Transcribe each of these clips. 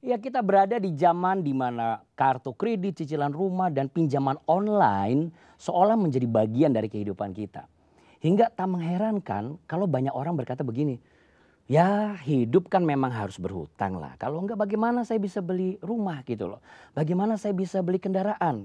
Ya, kita berada di zaman di mana kartu kredit, cicilan rumah, dan pinjaman online seolah menjadi bagian dari kehidupan kita. Hingga tak mengherankan kalau banyak orang berkata begini, ya hidup kan memang harus berhutang lah. Kalau enggak bagaimana saya bisa beli rumah gitu loh. Bagaimana saya bisa beli kendaraan.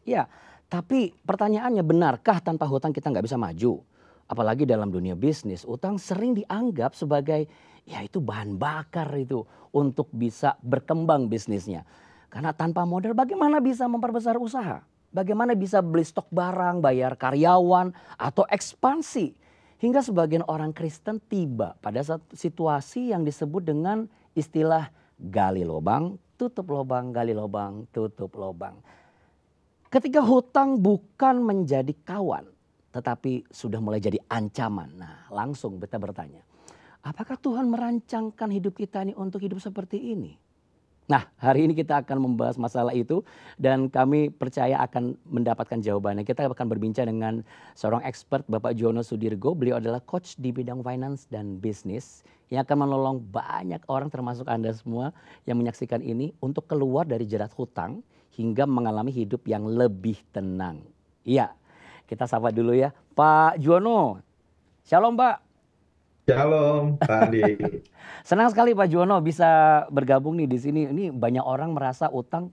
Ya, tapi pertanyaannya benarkah tanpa hutang kita nggak bisa maju? Apalagi dalam dunia bisnis, utang sering dianggap sebagai ya itu bahan bakar itu untuk bisa berkembang bisnisnya. Karena tanpa modal bagaimana bisa memperbesar usaha? Bagaimana bisa beli stok barang, bayar karyawan, atau ekspansi? Hingga sebagian orang Kristen tiba pada satu situasi yang disebut dengan istilah gali lubang, tutup lubang, gali lubang, tutup lubang. Ketika hutang bukan menjadi kawan, tetapi sudah mulai jadi ancaman. Nah, langsung kita bertanya, apakah Tuhan merancangkan hidup kita ini untuk hidup seperti ini? Nah, hari ini kita akan membahas masalah itu dan kami percaya akan mendapatkan jawabannya. Kita akan berbincang dengan seorang expert, Bapak Jono Sudirgo. Beliau adalah coach di bidang finance dan bisnis yang akan menolong banyak orang termasuk Anda semua yang menyaksikan ini untuk keluar dari jerat hutang hingga mengalami hidup yang lebih tenang. Iya, kita sapa dulu ya, Pak Jono. Shalom, Pak. Shalom, Pak Andi. Senang sekali Pak Juwono bisa bergabung nih di sini. Ini banyak orang merasa utang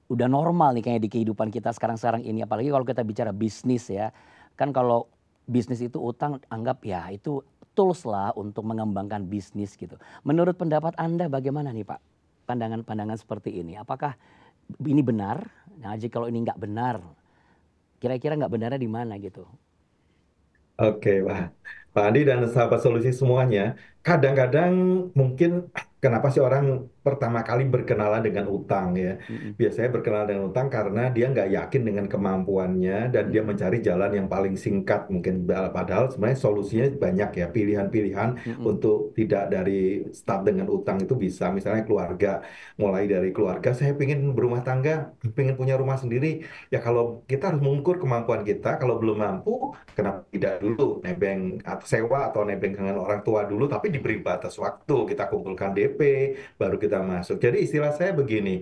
udah normal nih kayaknya di kehidupan kita sekarang-sekarang ini. Apalagi kalau kita bicara bisnis ya. Kan kalau bisnis itu utang anggap ya itu tools lah untuk mengembangkan bisnis gitu. Menurut pendapat Anda bagaimana nih Pak? Pandangan-pandangan seperti ini. Apakah ini benar? Nah, jika kalau ini nggak benar, kira-kira nggak benarnya di mana gitu? Oke, Pak. Pak Andi dan sahabat solusi semuanya, kadang-kadang mungkin kenapa sih orang pertama kali berkenalan dengan utang ya? Mm-mm, Biasanya berkenalan dengan utang karena dia nggak yakin dengan kemampuannya dan dia mm-mm, mencari jalan yang paling singkat mungkin. Padahal sebenarnya solusinya banyak ya, pilihan-pilihan mm-mm, untuk tidak dari start dengan utang itu bisa. Misalnya keluarga, mulai dari keluarga, saya pengen berumah tangga, pengen punya rumah sendiri. Ya kalau kita harus mengukur kemampuan kita, kalau belum mampu, kenapa tidak dulu nebeng atau sewa atau nebeng dengan orang tua dulu, tapi diberi batas waktu, kita kumpulkan DP, baru kita masuk. Jadi istilah saya begini,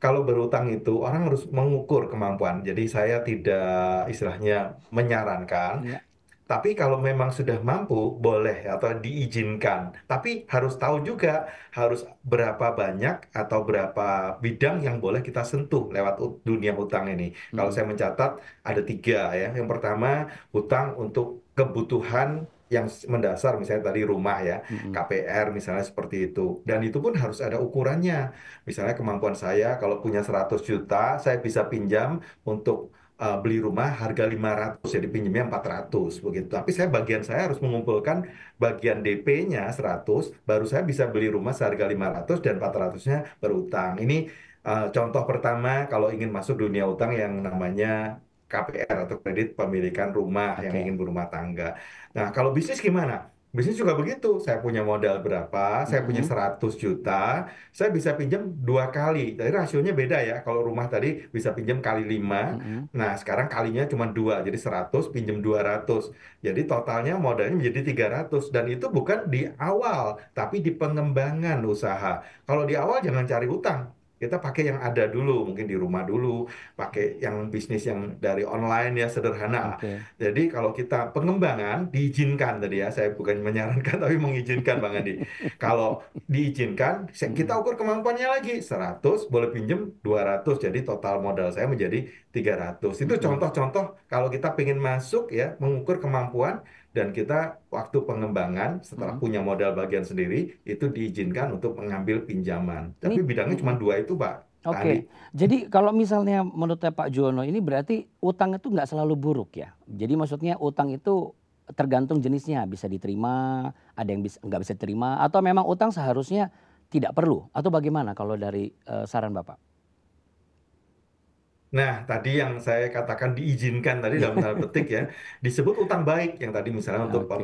kalau berutang itu orang harus mengukur kemampuan. Jadi saya tidak istilahnya menyarankan, iya, tapi kalau memang sudah mampu, boleh atau diizinkan. Tapi harus tahu juga harus berapa banyak atau berapa bidang yang boleh kita sentuh lewat dunia hutang ini. Kalau mm-mm, saya mencatat ada tiga ya. Yang pertama, hutang untuk kebutuhan yang mendasar, misalnya tadi rumah ya, mm-mm, KPR misalnya seperti itu. Dan itu pun harus ada ukurannya. Misalnya kemampuan saya kalau punya 100 juta, saya bisa pinjam untuk beli rumah harga 500 jadi pinjamnya 400 begitu. Tapi bagian saya harus mengumpulkan bagian DP-nya 100 baru saya bisa beli rumah seharga 500 dan 400-nya berutang. Ini contoh pertama kalau ingin masuk dunia utang yang namanya KPR atau kredit pemilikan rumah yang oke. ingin berumah tangga. Nah, kalau bisnis gimana? Bisnis juga begitu. Saya punya modal berapa? Saya punya Mm-mm, 100 juta, saya bisa pinjam dua kali. Jadi rasionya beda ya. Kalau rumah tadi bisa pinjam kali 5. mm-mm. Nah, sekarang kalinya cuma dua, jadi 100 pinjam 200. Jadi totalnya modalnya menjadi 300. Dan itu bukan di awal, tapi di pengembangan usaha. Kalau di awal jangan cari utang. Kita pakai yang ada dulu, mungkin di rumah dulu, pakai yang bisnis yang dari online ya sederhana lah. Oke. Jadi kalau kita pengembangan diizinkan tadi ya, saya bukan menyarankan tapi mengizinkan Bang Andi. Kalau diizinkan, kita Mm-mm, ukur kemampuannya lagi, 100 boleh pinjam 200, jadi total modal saya menjadi 300. Itu mm-mm, contoh-contoh kalau kita pengen masuk ya, mengukur kemampuan dan kita waktu pengembangan setelah mm-mm. punya modal bagian sendiri itu diizinkan untuk mengambil pinjaman. Ini Tapi bidangnya cuma mm-mm. dua itu, Pak Oke. Andi. Jadi kalau misalnya menurut Pak Juwono ini berarti utang itu nggak selalu buruk ya. Jadi maksudnya utang itu tergantung jenisnya, bisa diterima, ada yang bisa nggak bisa diterima, atau memang utang seharusnya tidak perlu, atau bagaimana kalau dari saran Bapak? Nah, tadi yang saya katakan diizinkan tadi dalam tanda petik ya, disebut utang baik yang tadi misalnya untuk Oke.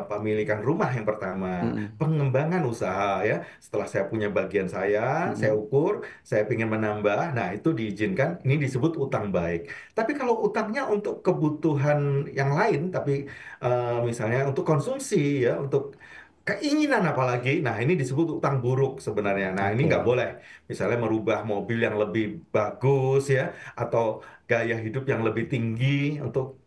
pemilikan rumah yang pertama, Mm-mm, pengembangan usaha ya. Setelah saya punya bagian saya mm-mm, ukur, saya ingin menambah, nah itu diizinkan, ini disebut utang baik. Tapi kalau utangnya untuk kebutuhan yang lain, tapi misalnya untuk konsumsi ya, untuk keinginan apalagi, nah ini disebut utang buruk sebenarnya. Nah ini nggak Oke. boleh. Misalnya merubah mobil yang lebih bagus ya, atau gaya hidup yang lebih tinggi untuk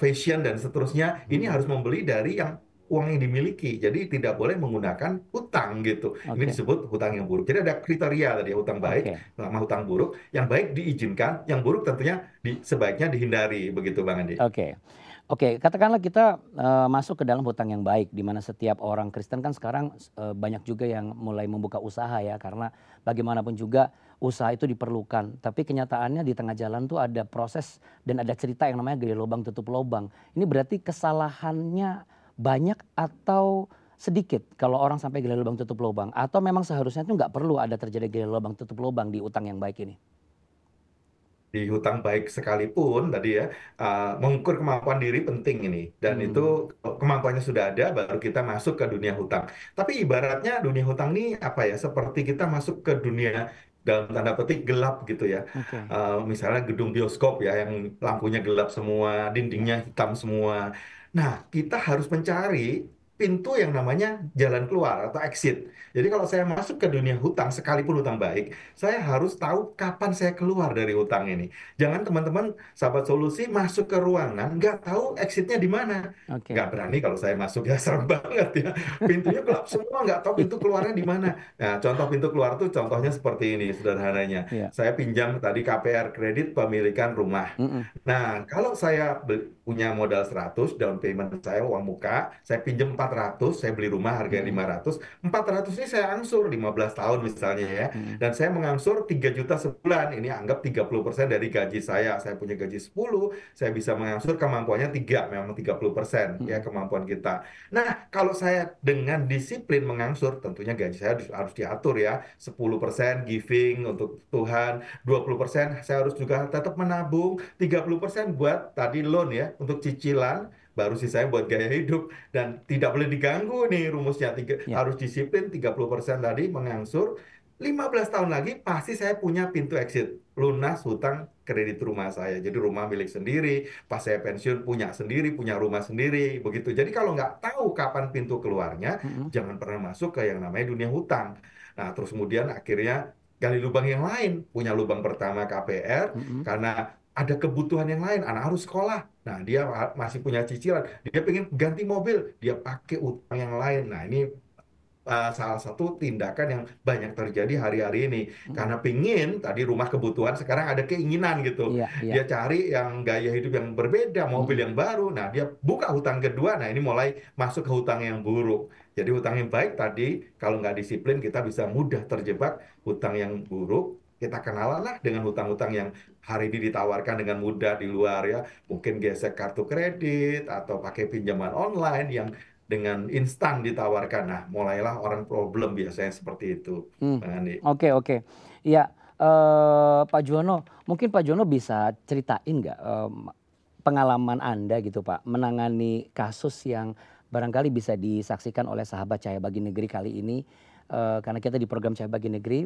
fashion dan seterusnya. Ini Mm-mm. harus membeli dari yang uang yang dimiliki. Jadi tidak boleh menggunakan hutang gitu. Ini Oke. disebut hutang yang buruk. Jadi ada kriteria tadi hutang baik Oke. sama hutang buruk. Yang baik diizinkan, yang buruk tentunya sebaiknya dihindari begitu Bang Andi. Oke. Oke, katakanlah kita, masuk ke dalam hutang yang baik, di mana setiap orang Kristen kan sekarang, banyak juga yang mulai membuka usaha ya, karena bagaimanapun juga usaha itu diperlukan. Tapi kenyataannya di tengah jalan tuh ada proses dan ada cerita yang namanya gali lubang tutup lubang. Ini berarti kesalahannya banyak atau sedikit kalau orang sampai gali lubang tutup lubang? Atau memang seharusnya itu nggak perlu ada terjadi gali lubang tutup lubang di utang yang baik ini? Di hutang baik sekalipun tadi ya, mengukur kemampuan diri penting ini, dan Hmm, itu kemampuannya sudah ada baru kita masuk ke dunia hutang. Tapi ibaratnya dunia hutang ini apa ya, seperti kita masuk ke dunia dalam tanda petik gelap gitu ya. oke. Misalnya gedung bioskop ya yang lampunya gelap semua, Ya, dindingnya hitam semua. Nah, kita harus mencari pintu yang namanya jalan keluar atau exit. Jadi kalau saya masuk ke dunia hutang sekalipun hutang baik, saya harus tahu kapan saya keluar dari hutang ini. Jangan teman-teman sahabat solusi masuk ke ruangan nggak tahu exitnya di mana. oke. Nggak berani kalau saya masuk ya serem banget ya. Pintunya gelap semua, nggak tahu pintu keluarnya di mana. Nah, contoh pintu keluar tuh contohnya seperti ini sederhananya. Iya. Saya pinjam tadi KPR kredit pemilikan rumah. Mhm, Nah, kalau saya punya modal 100, down payment saya uang muka, saya pinjam 400, saya beli rumah harga mhm, 500, 400 ini saya angsur 15 tahun misalnya ya. mhm, Dan saya mengangsur 3 juta sebulan. Ini anggap 30% dari gaji saya. Saya punya gaji 10, saya bisa mengangsur kemampuannya 3, memang 30% ya mhm. kemampuan kita. Nah, kalau saya dengan disiplin mengangsur, tentunya gaji saya harus diatur ya. 10% giving untuk Tuhan, 20% saya harus juga tetap menabung, 30% buat tadi loan ya, untuk cicilan, baru sisanya buat gaya hidup. Dan tidak boleh diganggu nih rumusnya, Ya, harus disiplin 30% tadi mengangsur. 15 tahun lagi pasti saya punya pintu exit, lunas hutang kredit rumah saya. Jadi rumah milik sendiri, pas saya pensiun punya sendiri, punya rumah sendiri, begitu. Jadi kalau nggak tahu kapan pintu keluarnya, mhm, jangan pernah masuk ke yang namanya dunia hutang. Nah, terus kemudian akhirnya gali lubang yang lain. Punya lubang pertama KPR, mhm, karena ada kebutuhan yang lain, anak harus sekolah. Nah, dia masih punya cicilan, dia pengen ganti mobil, dia pakai utang yang lain. Nah, ini salah satu tindakan yang banyak terjadi hari-hari ini. mhm. Karena pingin tadi rumah kebutuhan, sekarang ada keinginan gitu. Iya, iya. Dia cari yang gaya hidup yang berbeda, mobil Mhm, yang baru. Nah, dia buka hutang kedua. Nah, ini mulai masuk ke hutang yang buruk. Jadi hutang yang baik tadi, kalau nggak disiplin, kita bisa mudah terjebak hutang yang buruk. Kita kenalan lah dengan hutang-hutang yang hari ini ditawarkan dengan mudah di luar ya. Mungkin gesek kartu kredit atau pakai pinjaman online yang dengan instan ditawarkan. Nah, mulailah orang problem biasanya seperti itu, mmm, Bang Andi. oke, oke. Iya, Pak Juwono, mungkin Pak Juwono bisa ceritain nggak, pengalaman Anda gitu Pak, menangani kasus yang barangkali bisa disaksikan oleh sahabat Cahaya Bagi Negeri kali ini, karena kita di program Cahaya Bagi Negeri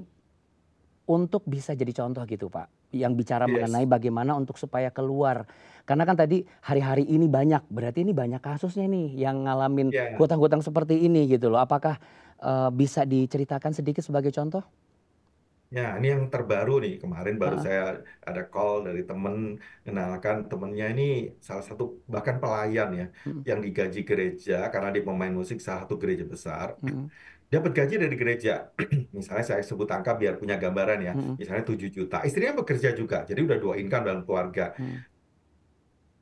untuk bisa jadi contoh gitu Pak, yang bicara mengenai Yes. bagaimana untuk supaya keluar. Karena kan tadi hari-hari ini banyak, berarti ini banyak kasusnya nih yang ngalamin Ya, hutang-hutang seperti ini gitu loh. Apakah, bisa diceritakan sedikit sebagai contoh? ya, ini yang terbaru nih. Kemarin baru Heeh, saya ada call dari temen, kenalkan temennya ini salah satu bahkan pelayan ya, mhm, yang digaji gereja karena dia pemain musik salah satu gereja besar. mhm, Dapat gaji dari gereja. Misalnya saya sebut angka biar punya gambaran ya. mhm, Misalnya 7 juta. Istrinya bekerja juga. Jadi udah dua income dalam keluarga. mhm,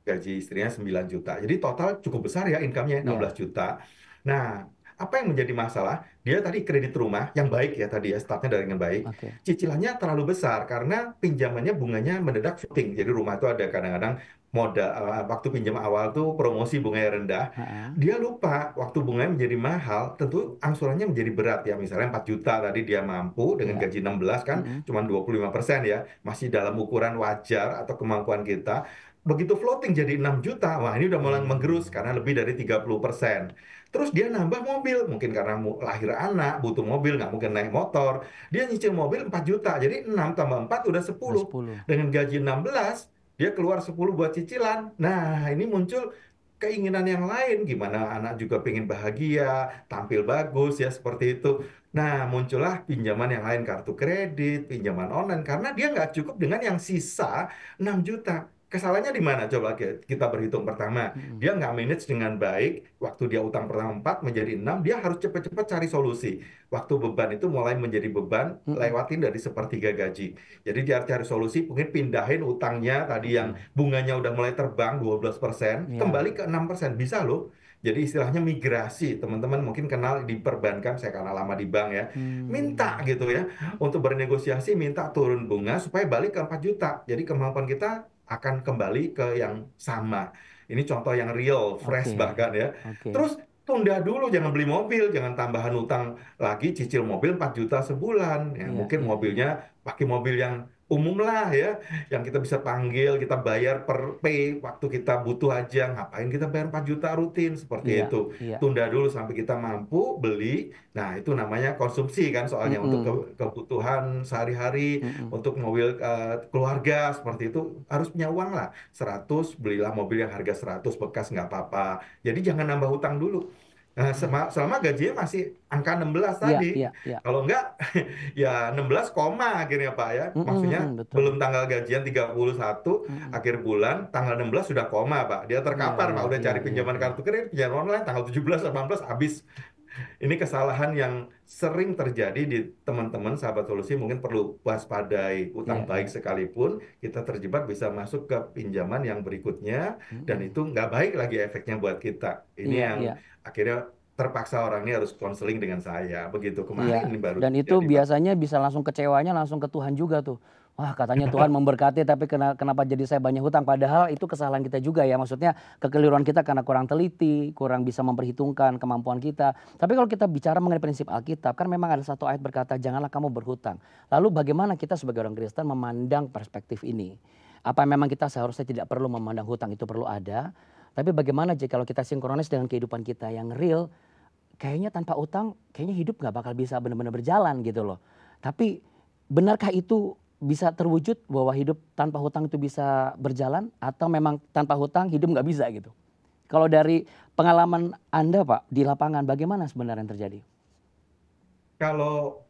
Gaji istrinya 9 juta. Jadi total cukup besar ya income-nya iya, 16 juta. Nah, apa yang menjadi masalah? Dia tadi kredit rumah yang baik ya tadi ya, startnya dari yang baik. oke, Cicilannya terlalu besar karena pinjamannya bunganya mendadak shooting. Jadi rumah itu ada kadang-kadang modal waktu pinjam awal tuh promosi bunganya rendah. heeh, Dia lupa waktu bunganya menjadi mahal, tentu angsurannya menjadi berat ya. Misalnya 4 juta tadi dia mampu dengan iya, gaji 16 kan mhm, cuma 25% ya. Masih dalam ukuran wajar atau kemampuan kita. Begitu floating jadi 6 juta, wah ini udah mulai menggerus karena lebih dari 30%. Terus dia nambah mobil, mungkin karena lahir anak, butuh mobil, nggak mungkin naik motor. Dia nyicil mobil 4 juta, jadi 6 tambah 4 udah udah 10. 10, Dengan gaji 16, dia keluar 10 buat cicilan. Nah, ini muncul keinginan yang lain, gimana anak juga pengen bahagia, tampil bagus ya seperti itu. Nah, muncullah pinjaman yang lain, kartu kredit, pinjaman online, karena dia nggak cukup dengan yang sisa 6 juta. Kesalahannya di mana? Coba kita berhitung pertama. Mm-mm. Dia nggak manage dengan baik, waktu dia utang pertama 4 menjadi 6, dia harus cepat-cepat cari solusi. Waktu beban itu mulai menjadi beban, Mm-mm. lewatin dari sepertiga gaji. Jadi dia cari solusi, mungkin pindahin utangnya tadi yang Oke. bunganya udah mulai terbang 12%, Ya. kembali ke 6%. Bisa loh. Jadi istilahnya migrasi, teman-teman mungkin kenal di perbankan, saya karena lama di bank ya, minta Hmm. gitu ya, untuk bernegosiasi minta turun bunga supaya balik ke 4 juta. Jadi kemampuan kita akan kembali ke yang sama. Ini contoh yang real, fresh Oke. bahkan ya. Oke. Terus tunda dulu, jangan beli mobil, jangan tambahan utang lagi, cicil mobil 4 juta sebulan. Ya, Iya, mungkin iya, iya. mobilnya pakai mobil yang umum lah ya, yang kita bisa panggil, kita bayar per pay waktu kita butuh aja. Ngapain kita bayar 4 juta rutin seperti Iya, itu. iya. Tunda dulu sampai kita mampu beli. Nah, itu namanya konsumsi kan, soalnya untuk Mm-mm. kebutuhan sehari-hari, Mm-mm. untuk mobil keluarga seperti itu harus punya uang lah. 100, belilah mobil yang harga 100 bekas nggak apa-apa. Jadi jangan nambah hutang dulu. Nah, Iya. selama gajinya masih angka 16 Iya, tadi. iya, iya. Kalau enggak, ya 16 koma akhirnya Pak ya. Mm-mm, Maksudnya mm-mm, betul. belum tanggal gajian 31, Mm-mm. akhir bulan, tanggal 16 sudah koma Pak. Dia Iya, terkapar Pak, iya, udah iya, cari iya, pinjaman iya. kartu kredit, pinjaman online, tanggal 17, 18, habis. Ini kesalahan yang sering terjadi di teman-teman sahabat solusi, mungkin perlu waspadai. Iya, Utang baik iya. sekalipun kita terjebak bisa masuk ke pinjaman yang berikutnya, dan Mm-mm. itu nggak baik lagi efeknya buat kita. Ini Iya, yang iya. akhirnya terpaksa orang ini harus konseling dengan saya. Begitu kemarin Iya, ini baru dan itu terjadi Pak. biasanya bisa langsung kecewanya langsung ke Tuhan juga tuh. Wah, katanya Tuhan memberkati tapi kenapa jadi saya banyak hutang? Padahal itu kesalahan kita juga ya. Maksudnya kekeliruan kita karena kurang teliti, kurang bisa memperhitungkan kemampuan kita. Tapi kalau kita bicara mengenai prinsip Alkitab, kan memang ada satu ayat berkata, janganlah kamu berhutang. Lalu bagaimana kita sebagai orang Kristen memandang perspektif ini? Apa memang kita seharusnya tidak perlu memandang hutang itu perlu ada? Tapi bagaimana jika kalau kita sinkronis dengan kehidupan kita yang real, kayaknya tanpa utang, kayaknya hidup nggak bakal bisa benar-benar berjalan gitu loh. Tapi benarkah itu bisa terwujud bahwa hidup tanpa hutang itu bisa berjalan atau memang tanpa hutang hidup nggak bisa gitu? Kalau dari pengalaman Anda Pak di lapangan bagaimana sebenarnya yang terjadi? Kalau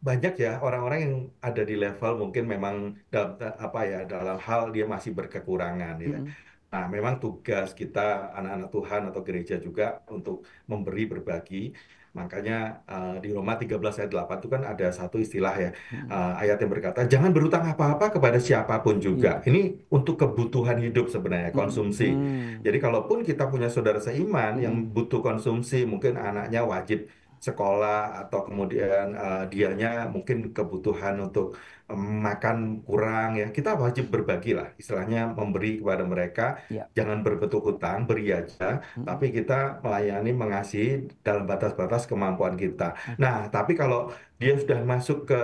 banyak ya orang-orang yang ada di level mungkin memang dalam apa ya, dalam hal dia masih berkekurangan ya. Mm-mm. Nah, memang tugas kita anak-anak Tuhan atau gereja juga untuk memberi, berbagi. Makanya di Roma 13 ayat 8 itu kan ada satu istilah ya, Mm-mm. ayat yang berkata jangan berutang apa-apa kepada siapapun juga. Iya. Ini untuk kebutuhan hidup sebenarnya, Mm-mm. konsumsi. Mm. Jadi kalaupun kita punya saudara seiman yang Mm-mm. butuh konsumsi, mungkin anaknya wajib sekolah atau kemudian dianya mungkin kebutuhan untuk makan kurang ya, kita wajib berbagi lah, istilahnya memberi kepada mereka. Iya. Jangan berbentuk hutang, beri aja, Mm-mm. tapi kita melayani, mengasihi dalam batas-batas kemampuan kita. Nah, Oke. tapi kalau dia sudah masuk ke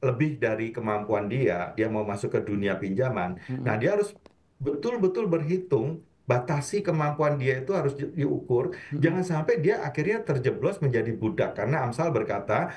lebih dari kemampuan dia mau masuk ke dunia pinjaman, nah Mm-mm. dia harus betul-betul berhitung, batasi kemampuan dia itu harus diukur. Mm-mm. Jangan sampai dia akhirnya terjeblos menjadi budak. Karena Amsal berkata,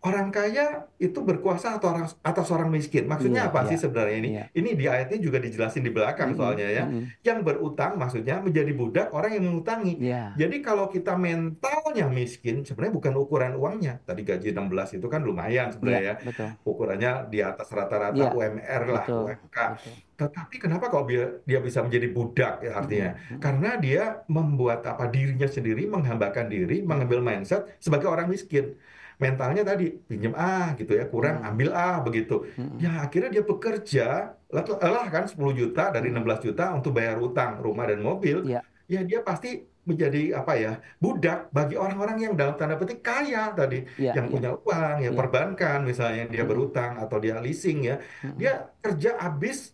orang kaya itu berkuasa atas orang miskin. Maksudnya Iya, apa iya, sih sebenarnya ini? iya. Ini di ayat ini juga dijelasin di belakang Mm-mm. soalnya ya. Mm-mm. Yang berutang maksudnya menjadi budak orang yang mengutangi. Iya, Jadi kalau kita mentalnya miskin, sebenarnya bukan ukuran uangnya. Tadi gaji 16 itu kan lumayan iya, sebenarnya ya. betul. Ukurannya di atas rata-rata Iya, UMR lah, betul, UMK. betul. Tetapi kenapa kalau dia bisa menjadi budak ya artinya? Mm-mm. Mm-mm. Karena dia membuat apa dirinya sendiri, menghambakan diri, mengambil Mm-mm. mindset sebagai orang miskin. Mentalnya tadi pinjem gitu ya, kurang Mm-mm. ambil begitu. Mm-mm. Ya akhirnya dia bekerja, lah kan 10 juta dari Mm-mm. 16 juta untuk bayar utang rumah dan mobil. Iya, Ya dia pasti menjadi apa ya, budak bagi orang-orang yang dalam tanda petik kaya tadi, iya, yang iya, punya uang, ya iya. perbankan misalnya dia Mm-mm. berutang atau dia leasing ya, dia Mm-mm. kerja habis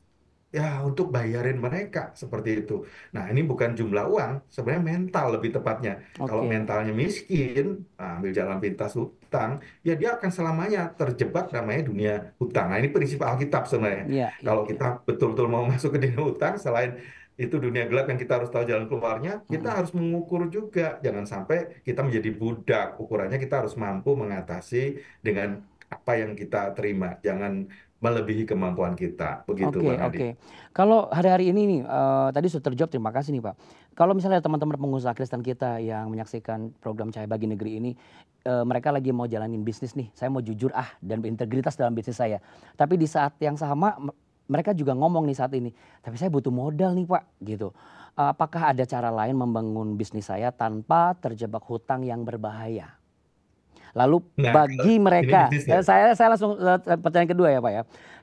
ya untuk bayarin mereka seperti itu. Nah, ini bukan jumlah uang, sebenarnya mental lebih tepatnya. Kalau Oke, mentalnya miskin, ambil jalan pintas hutang, ya dia akan selamanya terjebak namanya dunia hutang. Nah, ini prinsip Alkitab sebenarnya. iya, iya, Kalau iya. kita betul-betul mau masuk ke dunia hutang, selain itu dunia gelap yang kita harus tahu jalan keluarnya, kita Mm-mm. harus mengukur juga. Jangan sampai kita menjadi budak. Ukurannya kita harus mampu mengatasi dengan apa yang kita terima. Jangan melebihi kemampuan kita. Begitu, Oke, Bang Adi. oke. Kalau hari-hari ini nih, tadi sudah terjawab, terima kasih nih Pak. kalau misalnya teman-teman pengusaha Kristen kita yang menyaksikan program Cahaya Bagi Negeri ini, mereka lagi mau jalanin bisnis nih, saya mau jujur dan berintegritas dalam bisnis saya. Tapi di saat yang sama mereka juga ngomong nih saat ini, tapi saya butuh modal nih Pak, gitu. Apakah ada cara lain membangun bisnis saya tanpa terjebak hutang yang berbahaya? Lalu Nah, kalau bagi ini mereka, bisnis ya. saya langsung pertanyaan kedua ya Pak ya.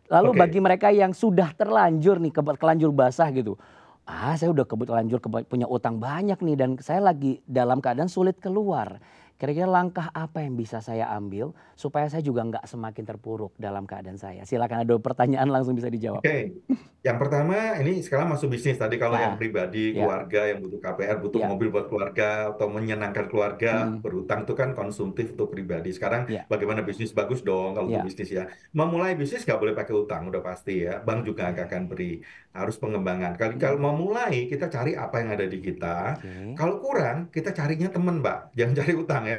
Lalu bagi Oke. mereka yang sudah terlanjur nih, kelanjur basah gitu. Saya udah terlanjur punya utang banyak nih dan saya lagi dalam keadaan sulit keluar. Kira-kira langkah apa yang bisa saya ambil supaya saya juga nggak semakin terpuruk dalam keadaan saya? Silakan, ada pertanyaan langsung bisa dijawab. Oke, yang pertama ini sekarang masuk bisnis tadi kalau yang Ah, pribadi, ya, keluarga yang butuh KPR, butuh ya, mobil buat keluarga atau menyenangkan keluarga, mm-mm, berhutang itu kan konsumtif untuk pribadi. Sekarang ya, bagaimana bisnis bagus dong kalau untuk ya, bisnis ya. Memulai bisnis nggak boleh pakai utang, udah pasti ya. Bank juga nggak akan oke, beri. Harus pengembangan. Kalau mm-mm, mau mulai kita cari apa yang ada di kita. oke, Kalau kurang kita carinya teman, Mbak. Jangan cari utang ya.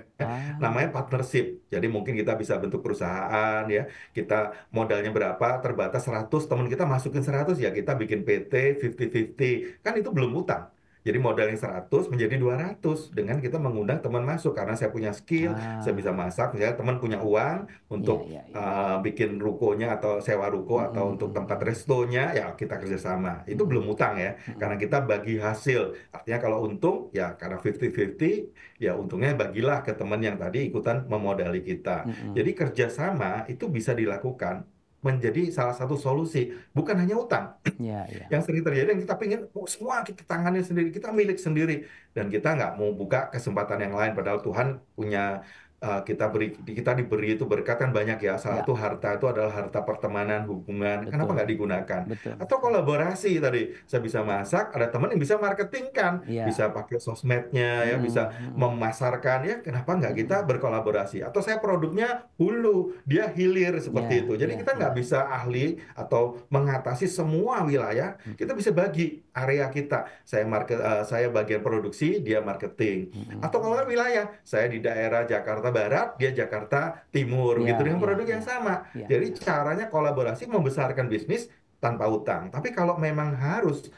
Namanya ah, partnership. Jadi mungkin kita bisa bentuk perusahaan ya. Kita modalnya berapa, terbatas 100, teman kita masukin 100, ya kita bikin PT 50-50. Kan itu belum utang. Jadi modalnya 100 menjadi 200 dengan kita mengundang teman masuk karena saya punya skill, saya bisa ah, masak, misalnya teman punya uang ya, untuk ya, ya, bikin rukonya atau sewa ruko atau mm-mm, untuk tempat mm-mm, restonya, ya kita kerjasama. Itu mm-mm, belum utang ya, karena mm-mm, kita bagi hasil. Artinya kalau untung, ya karena 50-50, ya untungnya bagilah ke teman yang tadi ikutan memodali kita. mm-mm, Jadi kerjasama itu bisa dilakukan menjadi salah satu solusi, bukan hanya utang. ya, ya, Yang sering terjadi yang kita pengen semua kita tangani sendiri, kita milik sendiri, dan kita nggak mau buka kesempatan yang lain. Padahal Tuhan punya kita diberi itu berkat kan banyak ya. Salah ya, satu harta itu adalah harta pertemanan, hubungan. Kenapa betul, nggak digunakan? betul, Atau kolaborasi tadi, saya bisa masak, ada teman yang bisa marketing kan, ya, bisa pakai sosmednya ya, bisa mm-mm, mm-mm, memasarkan ya. Kenapa nggak kita mm-mm, berkolaborasi? Atau saya produknya hulu, dia hilir seperti ya, itu. Jadi ya, kita nggak ya, bisa ahli atau mengatasi semua wilayah, kita bisa bagi area kita. Saya bagian produksi, dia marketing. mm-mm, Atau kalau wilayah, saya di daerah Jakarta Barat, dia Jakarta Timur, gitu ya, dengan ya, produk yang ya, sama. ya, Jadi ya, caranya kolaborasi membesarkan bisnis tanpa utang. Tapi kalau memang harus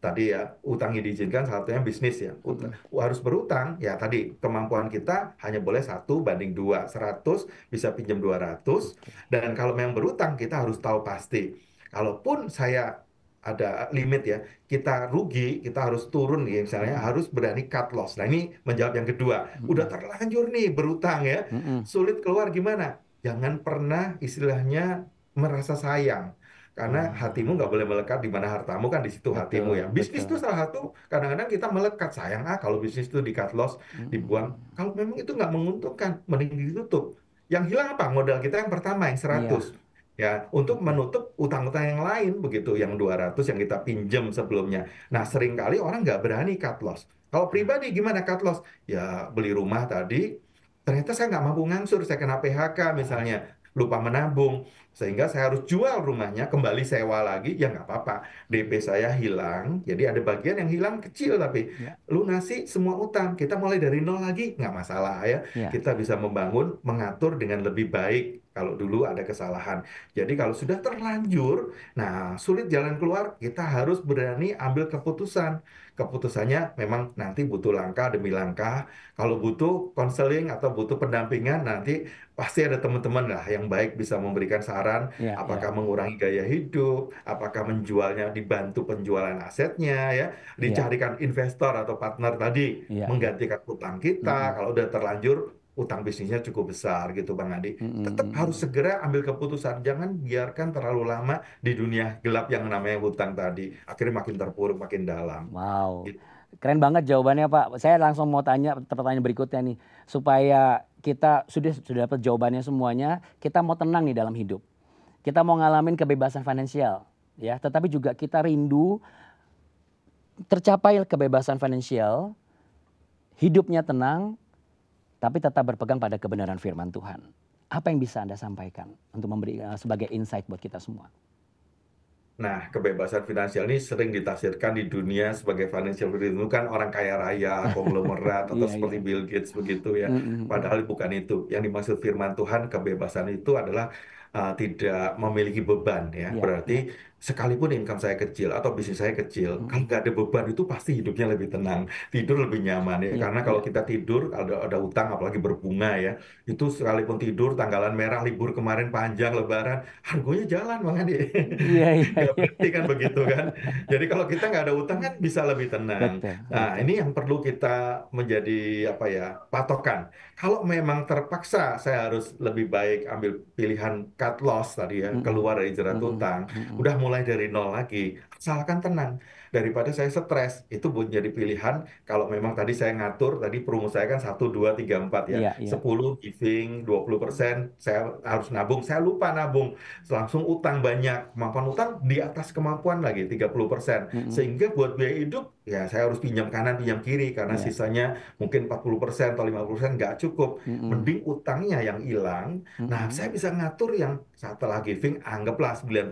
tadi ya utang yang diizinkan salah satunya bisnis ya. mm-mm, Harus berutang ya tadi kemampuan kita hanya boleh 1 banding 2, 100 bisa pinjam 200, oke, dan kalau memang berutang kita harus tahu pasti. Kalaupun saya ada limit ya, kita rugi, kita harus turun nih, misalnya mm-mm, harus berani cut loss. Nah ini menjawab yang kedua, udah mm-mm, terlanjur nih berutang ya, mm-mm, sulit keluar gimana? Jangan pernah istilahnya merasa sayang. Karena hatimu nggak ah, boleh melekat di mana hartamu kan di situ hatimu ya. betul, Bisnis itu betul, salah satu kadang-kadang kita melekat sayang kalau bisnis itu di cut loss, dibuang. mm-mm, Kalau memang itu nggak menguntungkan, mending ditutup. Yang hilang apa? Modal kita yang pertama yang iya, 100. Ya, untuk oke, menutup utang-utang yang lain begitu, yang 200 yang kita pinjam sebelumnya. Nah, mm-mm, seringkali orang nggak berani cut loss. Kalau ah, pribadi gimana cut loss? Ya, beli rumah tadi, ternyata saya nggak mampu ngangsur, saya kena PHK ah, misalnya, lupa menabung, sehingga saya harus jual rumahnya, kembali sewa lagi, ya nggak apa-apa. DP saya hilang, jadi ada bagian yang hilang kecil, tapi ya, lunasi semua utang. Kita mulai dari nol lagi, nggak masalah ya. ya, Kita bisa membangun, mengatur dengan lebih baik kalau dulu ada kesalahan. Jadi kalau sudah terlanjur, nah sulit jalan keluar, kita harus berani ambil keputusan. Keputusannya memang nanti butuh langkah demi langkah. Kalau butuh konseling atau butuh pendampingan, nanti pasti ada teman-teman lah yang baik bisa memberikan saran, ya, apakah ya, mengurangi gaya hidup, apakah menjualnya dibantu penjualan asetnya ya, iya, dicarikan investor atau partner tadi iya, iya, menggantikan utang kita. mm-mm, Kalau udah terlanjur utang bisnisnya cukup besar gitu Bang Adi. mm-mm, Tetap harus mm-mm. segera ambil keputusan, jangan biarkan terlalu lama di dunia gelap yang namanya hutang tadi. Akhirnya makin terpuruk, makin dalam. Wow, Gitu. keren banget jawabannya Pak. Saya langsung mau tanya pertanyaan berikutnya nih, supaya kita sudah dapat jawabannya semuanya, kita mau tenang nih dalam hidup. Kita mau ngalamin kebebasan finansial, ya. Tetapi juga kita rindu tercapai kebebasan finansial, hidupnya tenang, tapi tetap berpegang pada kebenaran firman Tuhan. Apa yang bisa Anda sampaikan untuk memberi sebagai insight buat kita semua? Nah, kebebasan finansial ini sering ditafsirkan di dunia sebagai financial freedom itu kan orang kaya raya, konglomerat, atau Iya, seperti iya. Bill Gates begitu ya. Mm, mm, Padahal bukan itu. Yang dimaksud firman Tuhan, kebebasan itu adalah tidak memiliki beban ya. iya, Berarti iya. sekalipun income saya kecil atau bisnis saya kecil, kalau nggak ada beban itu pasti hidupnya lebih tenang, tidur lebih nyaman ya. Iya, Karena iya, kalau kita tidur ada utang apalagi berbunga ya, itu sekalipun tidur tanggalan merah libur kemarin panjang Lebaran, harganya jalan Bang Andi. iya, iya, Nggak iya. berhenti kan begitu kan. Jadi kalau kita nggak ada utang kan bisa lebih tenang. Betul, Nah betul. ini yang perlu kita menjadi apa ya patokan. Kalau memang terpaksa saya harus lebih baik ambil pilihan cut loss tadi ya, Mm-mm, keluar dari jerat mm-mm, utang, mm-mm. udah mulai dari nol lagi. Asalkan tenang. Daripada saya stres, itu jadi pilihan kalau memang tadi saya ngatur, tadi perumus saya kan 1, 2, 3, 4 ya. Iya, iya, 10 giving, 20% saya harus nabung, saya lupa nabung. Langsung utang banyak, kemampuan utang di atas kemampuan lagi 30%. mm-mm, Sehingga buat biaya hidup, ya saya harus pinjam kanan, pinjam kiri, karena iya, sisanya mungkin 40% atau 50% nggak cukup. mm-mm, Mending utangnya yang hilang. Nah, mm-mm, saya bisa ngatur yang setelah giving, anggaplah 90%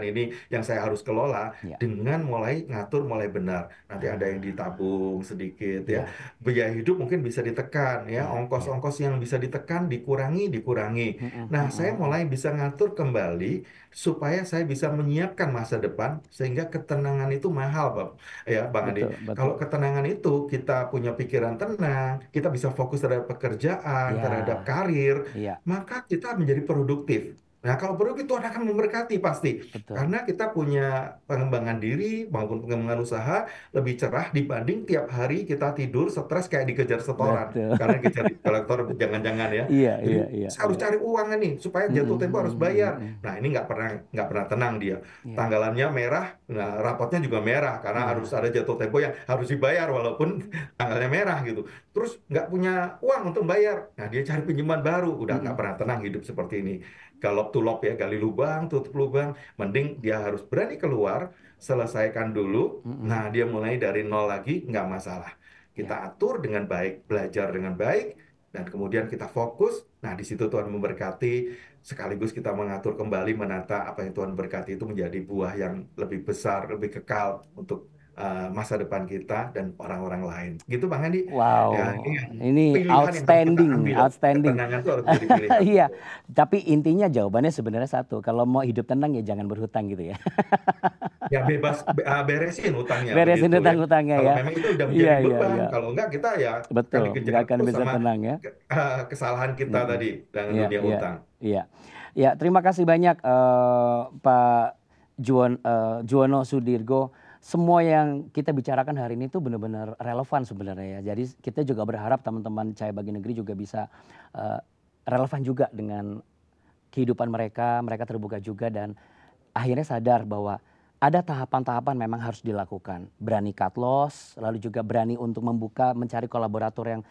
ini yang saya harus kelola iya, dengan mulai ngatur mulai benar. Nanti ada yang ah, ditabung sedikit ya. iya, Biaya hidup mungkin bisa ditekan ya. iya, iya, Ongkos-ongkos yang bisa ditekan dikurangi, dikurangi. mm-mm, Nah, saya mm-mm, mm. mulai bisa ngatur kembali supaya saya bisa menyiapkan masa depan sehingga ketenangan itu mahal, Bang Andi. Betul, Kalau betul, ketenangan itu kita punya pikiran tenang, kita bisa fokus terhadap pekerjaan, iya, terhadap karir, iya, maka kita menjadi produktif. Nah, kalau produktif Tuhan akan memberkati pasti. betul, Karena kita punya pengembangan diri maupun pengembangan usaha lebih cerah dibanding tiap hari kita tidur stres kayak dikejar setoran. betul. Karena dikejar kolektor jangan-jangan ya. Iya, Jadi iya, iya, saya harus iya. cari uang nih supaya Mm-mm, jatuh tempo harus mm-mm, bayar. mm-mm. Nah ini nggak pernah tenang dia. Iya, Tanggalannya merah, nah rapotnya juga merah karena harus iya, ada jatuh tempo yang harus dibayar walaupun tanggalnya merah gitu. Terus nggak punya uang untuk bayar. Nah dia cari pinjaman baru, udah nggak mm-mm, pernah tenang hidup seperti ini. Galop tulop ya, gali lubang, tutup lubang. Mending dia harus berani keluar, selesaikan dulu. Nah mm-mm. dia mulai dari nol lagi, nggak masalah. Kita Iya, atur dengan baik, belajar dengan baik, dan kemudian kita fokus. Nah, di situ Tuhan memberkati, sekaligus kita mengatur kembali menata apa yang Tuhan berkati itu menjadi buah yang lebih besar, lebih kekal untuk masa depan kita dan orang-orang lain. Gitu Bang Andi. wow, Ya, ini yang ini pilihan yang harus kita outstanding, ambil. outstanding. Ketenangan itu harus menjadi pilihan. Iya, tapi intinya jawabannya sebenarnya satu. Kalau mau hidup tenang ya jangan berhutang gitu ya. Ya bebas beresin utangnya Beresin begitu ya. hutang-hutangnya Kalau ya. memang itu udah Iya, menjadi iya, beban, iya. kalau enggak kita ya akan Betul, dikejar nggak akan terus bisa sama tenang ya. kesalahan kita Mm-mm. tadi dengan Iya, dunia iya, utang. iya. Ya, terima kasih banyak Pak Juwono Sudirgo. Semua yang kita bicarakan hari ini tuh benar-benar relevan sebenarnya ya. Jadi kita juga berharap teman-teman Cahaya Bagi Negeri juga bisa eh, relevan juga dengan kehidupan mereka, mereka terbuka juga dan akhirnya sadar bahwa ada tahapan-tahapan memang harus dilakukan. Berani cut loss, lalu juga berani untuk membuka, mencari kolaborator yang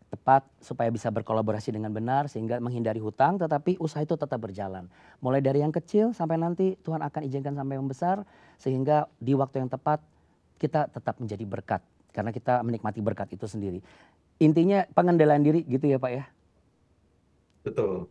tepat supaya bisa berkolaborasi dengan benar sehingga menghindari hutang tetapi usaha itu tetap berjalan. Mulai dari yang kecil sampai nanti Tuhan akan izinkan sampai yang besar sehingga di waktu yang tepat kita tetap menjadi berkat karena kita menikmati berkat itu sendiri. Intinya pengendalian diri gitu ya Pak ya? Betul.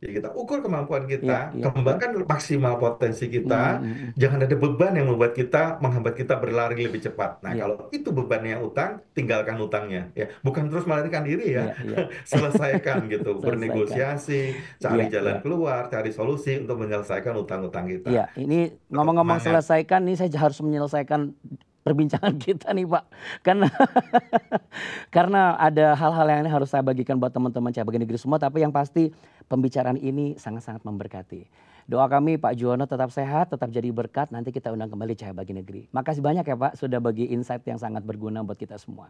Jadi kita ukur kemampuan Iya, kita, iya, iya. kembangkan maksimal potensi Mm, mm, kita, mm, mm. jangan ada beban yang membuat kita menghambat kita berlari lebih cepat. Nah, Iya, kalau itu bebannya utang, tinggalkan utangnya ya. Bukan terus melarikan diri ya. iya, iya. Selesaikan gitu, Selesaikan. bernegosiasi, cari Iya, jalan iya. keluar, cari solusi untuk menyelesaikan utang-utang kita. Iya, ini Tetap ngomong-ngomong semangat. selesaikan, nih saya harus menyelesaikan perbincangan kita nih Pak. Karena karena ada hal-hal yang ini harus saya bagikan buat teman-teman Cahaya Bagi Negeri semua. Tapi yang pasti pembicaraan ini sangat-sangat memberkati. Doa kami Pak Juwono tetap sehat, tetap jadi berkat. Nanti kita undang kembali Cahaya Bagi Negeri. Makasih banyak ya Pak sudah bagi insight yang sangat berguna buat kita semua.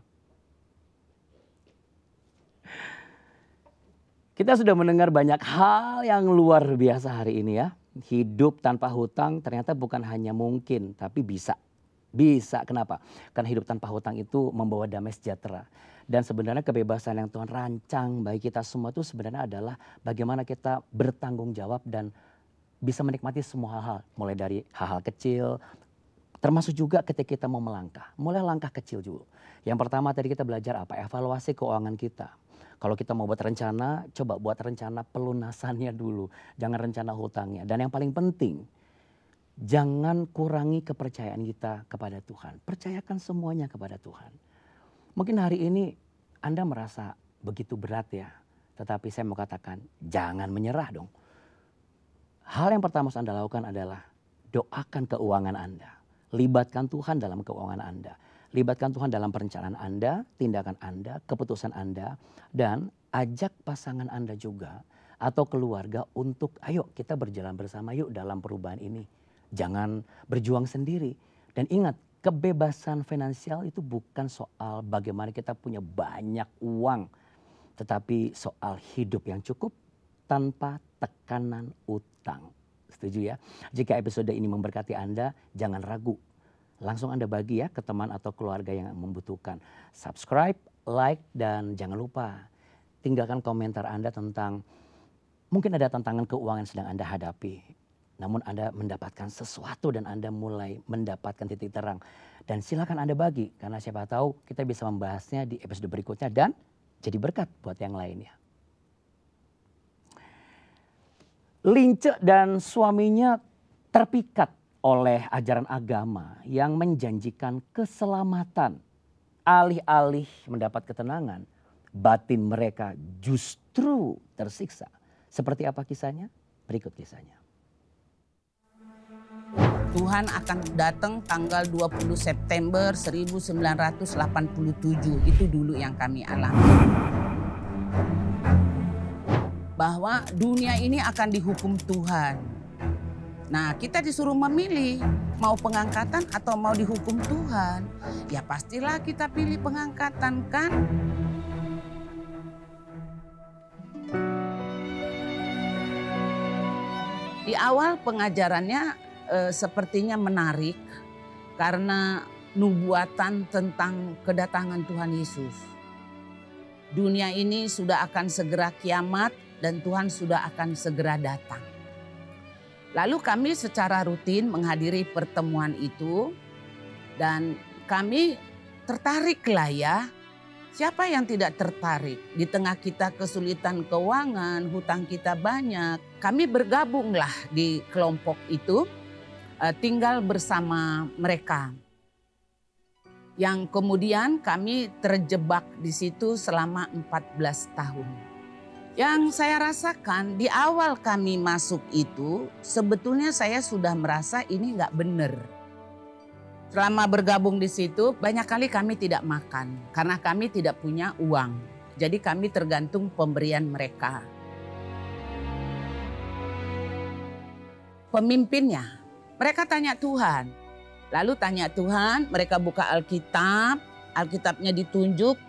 Kita sudah mendengar banyak hal yang luar biasa hari ini ya. Hidup tanpa hutang ternyata bukan hanya mungkin, tapi bisa. Bisa, kenapa? Karena hidup tanpa hutang itu membawa damai sejahtera. Dan sebenarnya kebebasan yang Tuhan rancang bagi kita semua itu sebenarnya adalah bagaimana kita bertanggung jawab dan bisa menikmati semua hal-hal. Mulai dari hal-hal kecil, termasuk juga ketika kita mau melangkah. Mulai langkah kecil dulu. Yang pertama tadi kita belajar apa? Evaluasi keuangan kita. Kalau kita mau buat rencana, coba buat rencana pelunasannya dulu. Jangan rencana hutangnya. Dan yang paling penting, jangan kurangi kepercayaan kita kepada Tuhan. Percayakan semuanya kepada Tuhan. Mungkin hari ini Anda merasa begitu berat ya. Tetapi saya mau katakan, jangan menyerah dong. Hal yang pertama harus Anda lakukan adalah doakan keuangan Anda. Libatkan Tuhan dalam keuangan Anda. Libatkan Tuhan dalam perencanaan Anda, tindakan Anda, keputusan Anda. Dan ajak pasangan Anda juga atau keluarga untuk ayo kita berjalan bersama yuk dalam perubahan ini. Jangan berjuang sendiri. Dan ingat, kebebasan finansial itu bukan soal bagaimana kita punya banyak uang. Tetapi soal hidup yang cukup tanpa tekanan utang. Setuju ya? Jika episode ini memberkati Anda, jangan ragu. Langsung Anda bagi ya ke teman atau keluarga yang membutuhkan. Subscribe, like, dan jangan lupa tinggalkan komentar Anda tentang mungkin ada tantangan keuangan yang sedang Anda hadapi. Namun Anda mendapatkan sesuatu dan Anda mulai mendapatkan titik terang. Dan silakan Anda bagi karena siapa tahu kita bisa membahasnya di episode berikutnya dan jadi berkat buat yang lainnya. Lince dan suaminya terpikat oleh ajaran agama yang menjanjikan keselamatan. Alih-alih mendapat ketenangan, batin mereka justru tersiksa. Seperti apa kisahnya? Berikut kisahnya. Tuhan akan datang tanggal 20 September 1987. Itu dulu yang kami alami. Bahwa dunia ini akan dihukum Tuhan. Nah, kita disuruh memilih mau pengangkatan atau mau dihukum Tuhan. Ya pastilah kita pilih pengangkatan kan. Di awal pengajarannya sepertinya menarik karena nubuatan tentang kedatangan Tuhan Yesus. Dunia ini sudah akan segera kiamat dan Tuhan sudah akan segera datang. Lalu kami secara rutin menghadiri pertemuan itu dan kami tertarik lah ya. Siapa yang tidak tertarik? Di tengah kita kesulitan keuangan, hutang kita banyak. Kami bergabunglah di kelompok itu, tinggal bersama mereka. Yang kemudian kami terjebak di situ selama 14 tahun. Yang saya rasakan di awal kami masuk itu sebetulnya saya sudah merasa ini nggak benar. Selama bergabung di situ banyak kali kami tidak makan karena kami tidak punya uang. Jadi kami tergantung pemberian mereka. Pemimpinnya mereka tanya Tuhan. Lalu tanya Tuhan, mereka buka Alkitab, Alkitabnya ditunjuk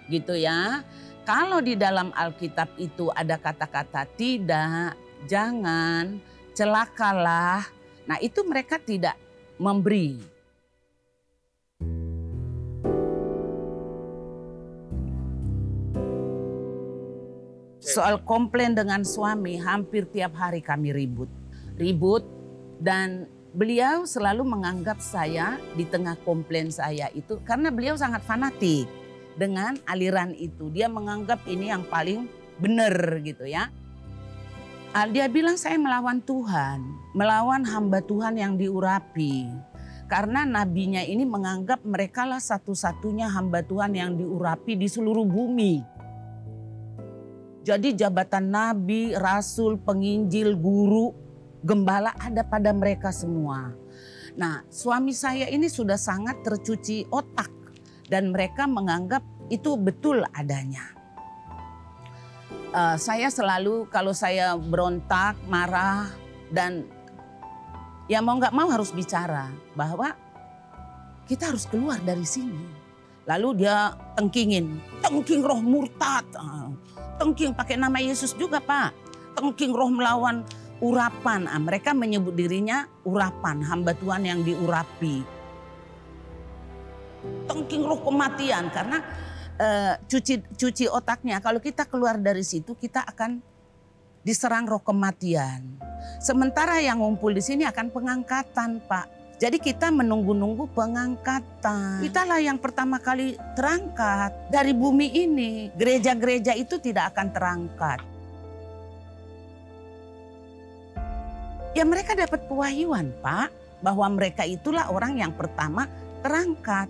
gitu ya. Kalau di dalam Alkitab itu ada kata-kata tidak, jangan, celakalah. Nah itu mereka tidak memberi. Soal komplain dengan suami hampir tiap hari kami ribut. Dan beliau selalu menganggap saya di tengah komplain saya itu karena beliau sangat fanatik. Dengan aliran itu dia menganggap ini yang paling benar gitu ya. Dia bilang saya melawan Tuhan, melawan hamba Tuhan yang diurapi. Karena nabinya ini menganggap merekalah satu-satunya hamba Tuhan yang diurapi di seluruh bumi. Jadi jabatan nabi, rasul, penginjil, guru, gembala ada pada mereka semua. Nah suami saya ini sudah sangat tercuci otak. Dan mereka menganggap itu betul adanya. Saya selalu kalau saya berontak, marah dan ya mau nggak mau harus bicara bahwa kita harus keluar dari sini. Lalu dia tengking roh murtad, tengking pakai nama Yesus juga Pak, tengking roh melawan urapan. Mereka menyebut dirinya urapan, hamba Tuhan yang diurapi. Tengking roh kematian karena cuci otaknya. Kalau kita keluar dari situ kita akan diserang roh kematian. Sementara yang ngumpul di sini akan pengangkatan Pak. Jadi kita menunggu-nunggu pengangkatan. Kitalah yang pertama kali terangkat dari bumi ini. Gereja-gereja itu tidak akan terangkat. Ya mereka dapat pewahyuan Pak. Bahwa mereka itulah orang yang pertama terangkat.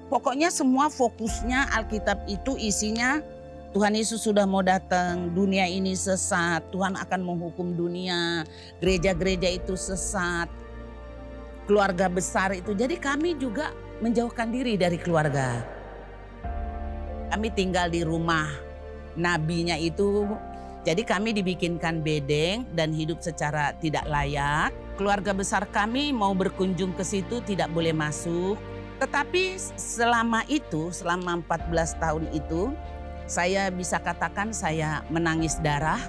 Pokoknya semua fokusnya Alkitab itu isinya Tuhan Yesus sudah mau datang, dunia ini sesat, Tuhan akan menghukum dunia, gereja-gereja itu sesat. keluarga besar itu. Jadi kami juga menjauhkan diri dari keluarga. Kami tinggal di rumah nabinya itu. Jadi kami dibikinkan bedeng dan hidup secara tidak layak. Keluarga besar kami mau berkunjung ke situ tidak boleh masuk. Tetapi selama itu, selama 14 tahun itu, saya bisa katakan saya menangis darah.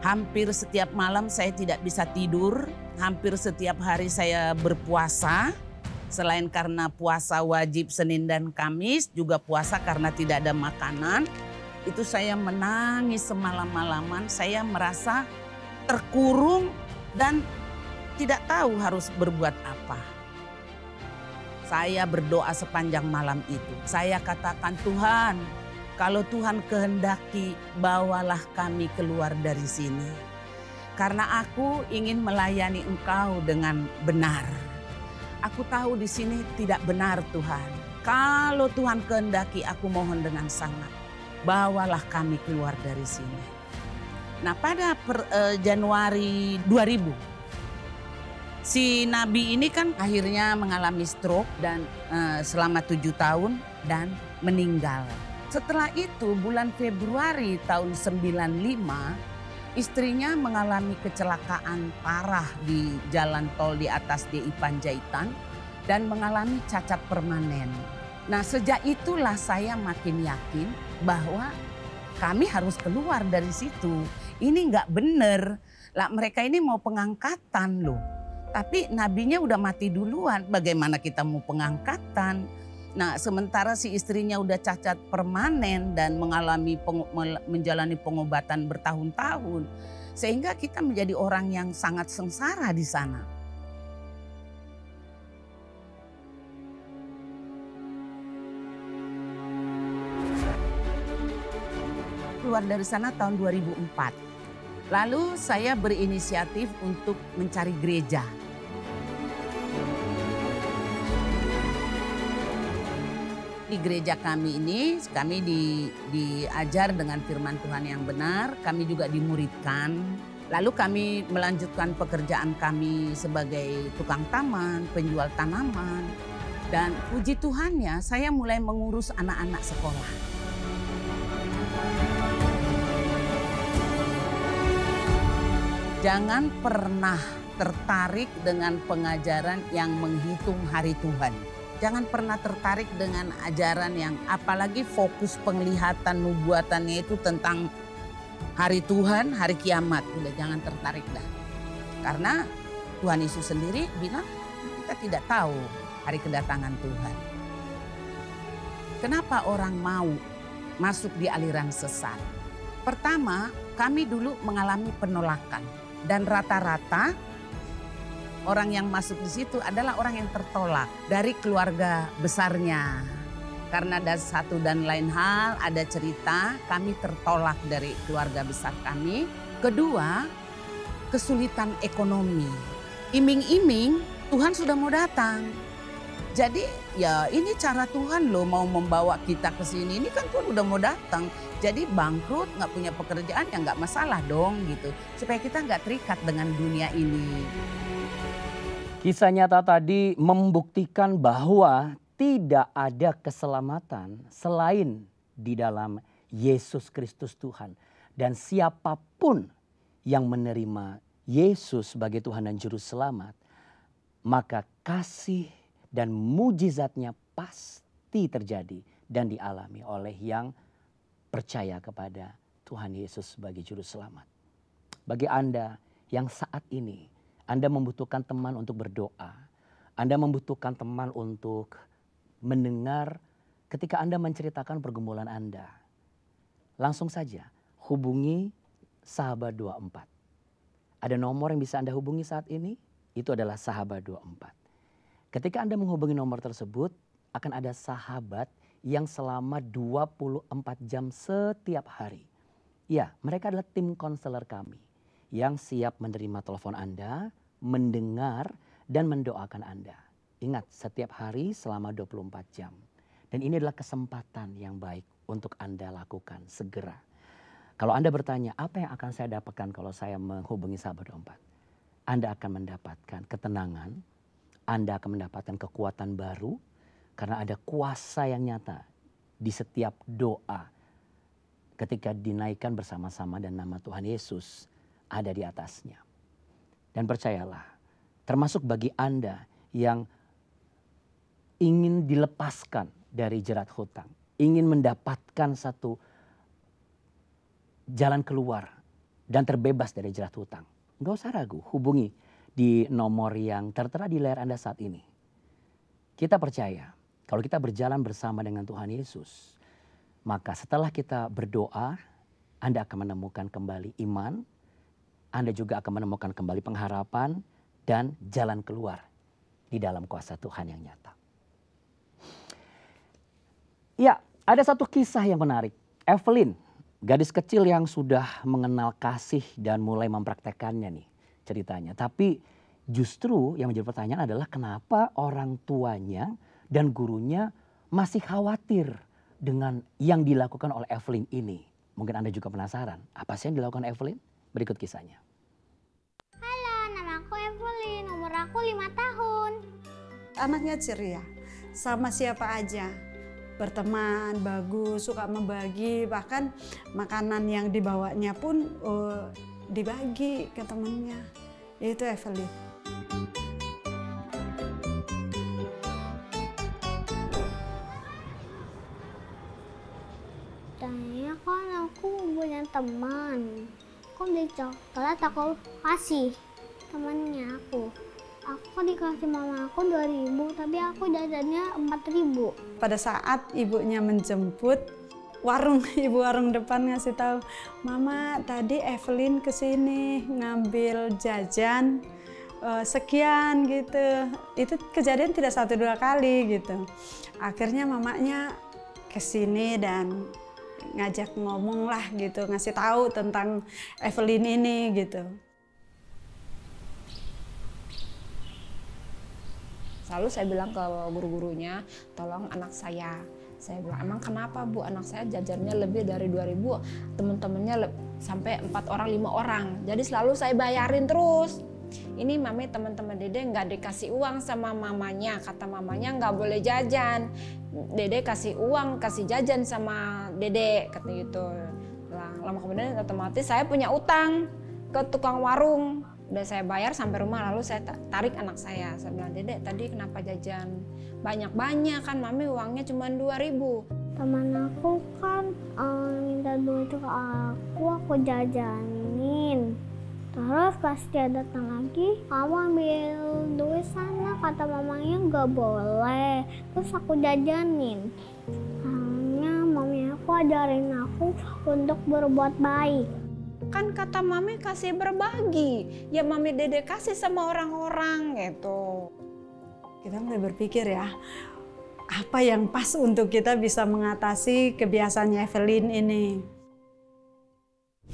Hampir setiap malam saya tidak bisa tidur. Hampir setiap hari saya berpuasa. Selain karena puasa wajib Senin dan Kamis, juga puasa karena tidak ada makanan. Itu saya menangis semalam-malaman, saya merasa terkurung dan tidak tahu harus berbuat apa. Saya berdoa sepanjang malam itu. Saya katakan, Tuhan, kalau Tuhan kehendaki, bawalah kami keluar dari sini. Karena aku ingin melayani Engkau dengan benar. Aku tahu di sini tidak benar, Tuhan. Kalau Tuhan kehendaki, aku mohon dengan sangat, bawalah kami keluar dari sini. Nah, pada Januari 2000, si nabi ini kan akhirnya mengalami stroke dan selama 7 tahun dan meninggal. Setelah itu bulan Februari tahun 95, istrinya mengalami kecelakaan parah di jalan tol di atas DI Panjaitan dan mengalami cacat permanen. Nah, sejak itulah saya makin yakin bahwa kami harus keluar dari situ. Ini nggak bener. Lah, mereka ini mau pengangkatan loh. Tapi nabinya udah mati duluan. Bagaimana kita mau pengangkatan? Nah, sementara si istrinya udah cacat permanen dan menjalani pengobatan bertahun-tahun. Sehingga kita menjadi orang yang sangat sengsara di sana. Keluar dari sana tahun 2004. Lalu saya berinisiatif untuk mencari gereja. Di gereja kami ini, kami diajar dengan firman Tuhan yang benar, kami juga dimuridkan. Lalu kami melanjutkan pekerjaan kami sebagai tukang taman, penjual tanaman. Dan puji Tuhannya, saya mulai mengurus anak-anak sekolah. Jangan pernah tertarik dengan pengajaran yang menghitung hari Tuhan. Jangan pernah tertarik dengan ajaran yang apalagi fokus penglihatan nubuatannya itu tentang hari Tuhan, hari kiamat. Udah jangan tertarik dah. Karena Tuhan Yesus sendiri bilang kita tidak tahu hari kedatangan Tuhan. Kenapa orang mau masuk di aliran sesat? Pertama, kami dulu mengalami penolakan. Dan rata-rata orang yang masuk di situ adalah orang yang tertolak dari keluarga besarnya. Karena ada satu dan lain hal, ada cerita kami tertolak dari keluarga besar kami. Kedua, kesulitan ekonomi. Iming-iming Tuhan sudah mau datang. Jadi ya ini cara Tuhan loh mau membawa kita ke sini. Ini kan Tuhan udah mau datang. Jadi bangkrut, nggak punya pekerjaan ya nggak masalah dong gitu. Supaya kita nggak terikat dengan dunia ini. Kisah nyata tadi membuktikan bahwa tidak ada keselamatan selain di dalam Yesus Kristus Tuhan. Dan siapapun yang menerima Yesus sebagai Tuhan dan Juru Selamat, maka kasih dan mujizatnya pasti terjadi dan dialami oleh yang percaya kepada Tuhan Yesus sebagai Juru Selamat. Bagi Anda yang saat ini Anda membutuhkan teman untuk berdoa, Anda membutuhkan teman untuk mendengar ketika Anda menceritakan pergumulan Anda, langsung saja hubungi Sahabat 24. Ada nomor yang bisa Anda hubungi saat ini, itu adalah Sahabat 24. Ketika Anda menghubungi nomor tersebut, akan ada sahabat yang selama 24 jam setiap hari. Ya, mereka adalah tim konselor kami yang siap menerima telepon Anda, mendengar dan mendoakan Anda. Ingat, setiap hari selama 24 jam. Dan ini adalah kesempatan yang baik untuk Anda lakukan segera. Kalau Anda bertanya, apa yang akan saya dapatkan kalau saya menghubungi Sahabat 24? Anda akan mendapatkan ketenangan, Anda akan mendapatkan kekuatan baru karena ada kuasa yang nyata di setiap doa ketika dinaikkan bersama-sama dan nama Tuhan Yesus ada di atasnya. Dan percayalah, termasuk bagi Anda yang ingin dilepaskan dari jerat hutang, ingin mendapatkan satu jalan keluar dan terbebas dari jerat hutang. Nggak usah ragu, hubungi di nomor yang tertera di layar Anda saat ini. Kita percaya kalau kita berjalan bersama dengan Tuhan Yesus, maka setelah kita berdoa, Anda akan menemukan kembali iman, Anda juga akan menemukan kembali pengharapan dan jalan keluar di dalam kuasa Tuhan yang nyata. Ya, ada satu kisah yang menarik. Evelyn, gadis kecil yang sudah mengenal kasih dan mulai mempraktekannya nih ceritanya. Tapi justru yang menjadi pertanyaan adalah kenapa orang tuanya dan gurunya masih khawatir dengan yang dilakukan oleh Evelyn ini. Mungkin Anda juga penasaran, apa sih yang dilakukan Evelyn? Berikut kisahnya. Halo, nama aku Evelyn, umur aku 5 tahun. Anaknya ceria, sama siapa aja. Berteman, bagus, suka membagi, bahkan makanan yang dibawanya pun dibagi ke temannya. Itu Evelyn. Tanya kan aku punya teman. Aku beli coklat, aku kasih temannya aku. Aku dikasih mama aku 2.000, tapi aku jajannya 4.000. Pada saat ibunya menjemput, ibu warung depan ngasih tahu, Mama tadi Evelyn kesini ngambil jajan sekian gitu. Itu kejadian tidak 1-2 kali gitu. Akhirnya mamanya kesini dan ngajak ngomong lah gitu, ngasih tahu tentang Evelyn ini gitu. Selalu saya bilang ke guru-gurunya, tolong anak saya. Saya bilang, emang kenapa Bu, anak saya jajannya lebih dari 2.000, teman-temannya sampai 4 orang, 5 orang. Jadi selalu saya bayarin terus. Ini Mami teman-teman Dede nggak dikasih uang sama mamanya, kata mamanya nggak boleh jajan. Dede kasih uang, kasih jajan sama Dede, kata gitu. Lama kemudian otomatis saya punya utang ke tukang warung. Udah saya bayar sampai rumah, lalu saya tarik anak saya. Saya bilang, Dedek tadi kenapa jajan banyak-banyak, kan Mami uangnya cuma 2.000. Teman aku kan minta duit ke aku jajanin. Terus pas dia datang lagi, kamu ambil duit sana, kata mamanya nggak boleh. Terus aku jajanin. Hanya mami aku ajarin aku untuk berbuat baik. Kan kata Mami kasih berbagi, ya Mami Dede kasih sama orang-orang gitu. Kita mulai berpikir ya, apa yang pas untuk kita bisa mengatasi kebiasaannya Evelyn ini.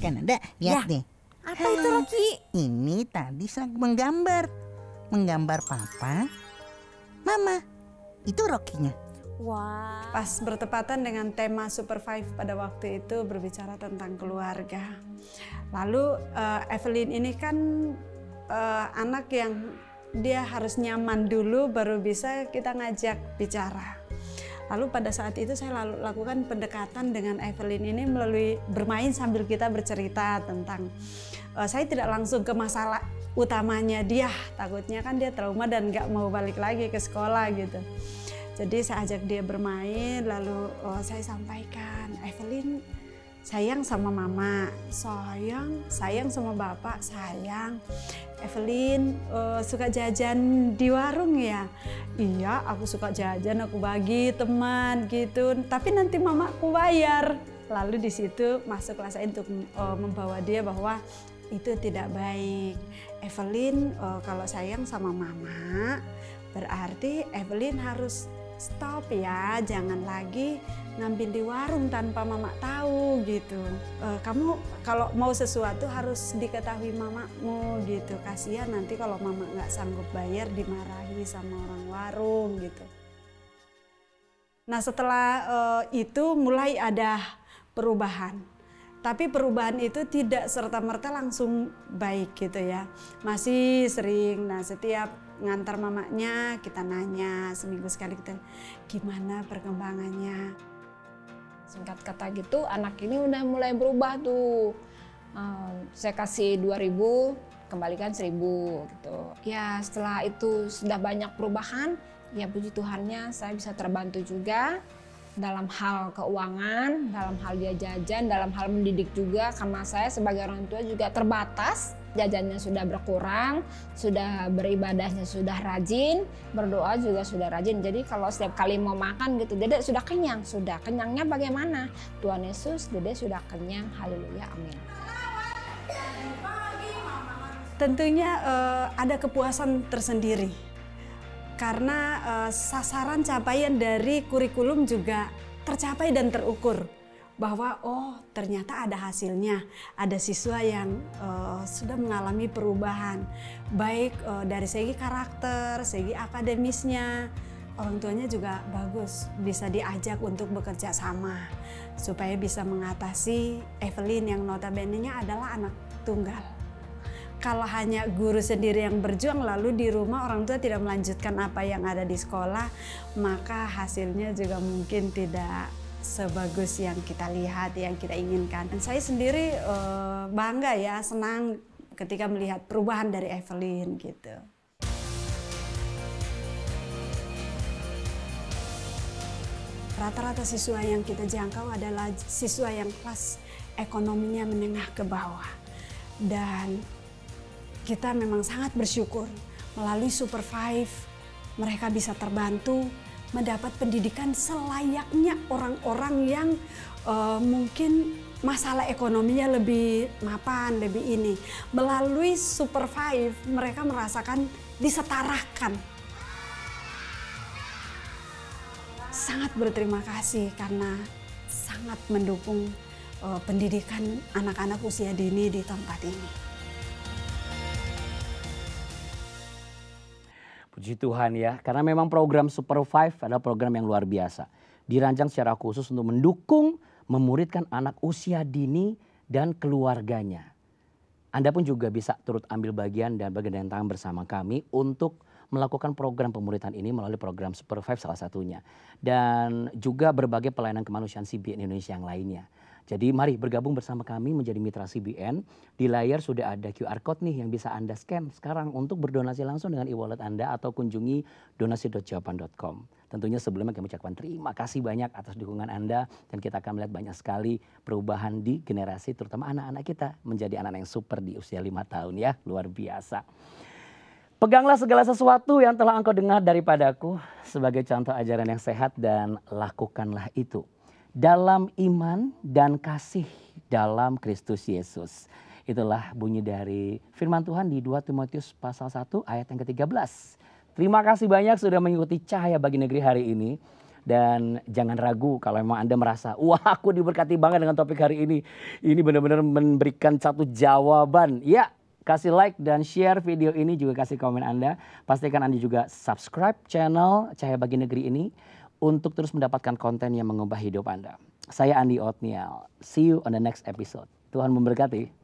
Kan ada, lihat deh. Apa itu Rocky? Ini tadi saya menggambar papa, mama. Itu Rocky-nya. Wah. Pas bertepatan dengan tema Super 5 pada waktu itu berbicara tentang keluarga. Lalu Evelyn ini kan anak yang dia harus nyaman dulu baru bisa kita ngajak bicara. Lalu pada saat itu saya lakukan pendekatan dengan Evelyn ini melalui bermain sambil kita bercerita tentang saya tidak langsung ke masalah utamanya dia, takutnya kan dia trauma dan nggak mau balik lagi ke sekolah gitu. Jadi saya ajak dia bermain, lalu saya sampaikan, Evelyn sayang sama mama, sayang sama bapak, sayang. Evelyn suka jajan di warung ya? Iya, aku suka jajan, aku bagi teman gitu, tapi nanti mama aku bayar. Lalu di situ masuklah saya untuk membawa dia bahwa itu tidak baik. Evelyn kalau sayang sama mama, berarti Evelyn harus stop ya, jangan lagi ngambil di warung tanpa mama tahu gitu. Kamu kalau mau sesuatu harus diketahui mamamu gitu. Kasihan nanti kalau mama nggak sanggup bayar dimarahi sama orang warung gitu. Nah setelah itu mulai ada perubahan. Tapi perubahan itu tidak serta-merta langsung baik gitu ya. Masih sering, nah setiap ngantar mamanya, kita nanya seminggu sekali, kita gimana perkembangannya. Singkat kata gitu, anak ini udah mulai berubah tuh. Saya kasih 2.000, kembalikan 1.000 gitu. Ya setelah itu sudah banyak perubahan, ya puji Tuhannya saya bisa terbantu juga dalam hal keuangan, dalam hal dia jajan, dalam hal mendidik juga, karena saya sebagai orang tua juga terbatas. Jajannya sudah berkurang, sudah beribadahnya sudah rajin, berdoa juga sudah rajin. Jadi kalau setiap kali mau makan gitu, Dedek sudah kenyang. Sudah kenyangnya bagaimana? Tuhan Yesus, Dedek sudah kenyang. Haleluya, amin. Tentunya ada kepuasan tersendiri. Karena sasaran capaian dari kurikulum juga tercapai dan terukur. Bahwa oh ternyata ada hasilnya, ada siswa yang sudah mengalami perubahan. Baik dari segi karakter, segi akademisnya, orang tuanya juga bagus, bisa diajak untuk bekerja sama. Supaya bisa mengatasi Evelyn yang notabene-nya adalah anak tunggal. Kalau hanya guru sendiri yang berjuang lalu di rumah orang tua tidak melanjutkan apa yang ada di sekolah, maka hasilnya juga mungkin tidak sebagus yang kita lihat, yang kita inginkan. Dan saya sendiri bangga ya, senang ketika melihat perubahan dari Evelyn gitu. Rata-rata siswa yang kita jangkau adalah siswa yang kelas ekonominya menengah ke bawah. Dan kita memang sangat bersyukur melalui Super 5 mereka bisa terbantu mendapat pendidikan selayaknya orang-orang yang mungkin masalah ekonominya lebih mapan, lebih ini. Melalui Super 5 mereka merasakan disetarakan. Sangat berterima kasih karena sangat mendukung pendidikan anak-anak usia dini di tempat ini. Puji Tuhan ya, karena memang program Super 5 adalah program yang luar biasa. Dirancang secara khusus untuk mendukung, memuridkan anak usia dini dan keluarganya. Anda pun juga bisa turut ambil bagian dan bergandeng tangan bersama kami untuk melakukan program pemuritan ini melalui program Super 5 salah satunya. Dan juga berbagai pelayanan kemanusiaan CBN Indonesia yang lainnya. Jadi mari bergabung bersama kami menjadi mitra CBN. Di layar sudah ada QR Code nih yang bisa Anda scan sekarang untuk berdonasi langsung dengan e-wallet Anda atau kunjungi donasi.jawaban.com. Tentunya sebelumnya kami ucapkan terima kasih banyak atas dukungan Anda dan kita akan melihat banyak sekali perubahan di generasi terutama anak-anak kita menjadi anak yang super di usia 5 tahun ya, luar biasa. Peganglah segala sesuatu yang telah engkau dengar daripadaku sebagai contoh ajaran yang sehat dan lakukanlah itu dalam iman dan kasih dalam Kristus Yesus. Itulah bunyi dari firman Tuhan di 2 Timotius pasal 1 ayat yang ke-13. Terima kasih banyak sudah mengikuti Cahaya Bagi Negeri hari ini. Dan jangan ragu kalau memang Anda merasa, wah aku diberkati banget dengan topik hari ini. Ini benar-benar memberikan satu jawaban. Ya, kasih like dan share video ini, juga kasih komen Anda. Pastikan Anda juga subscribe channel Cahaya Bagi Negeri ini untuk terus mendapatkan konten yang mengubah hidup Anda. Saya Andi Otniel. See you on the next episode. Tuhan memberkati.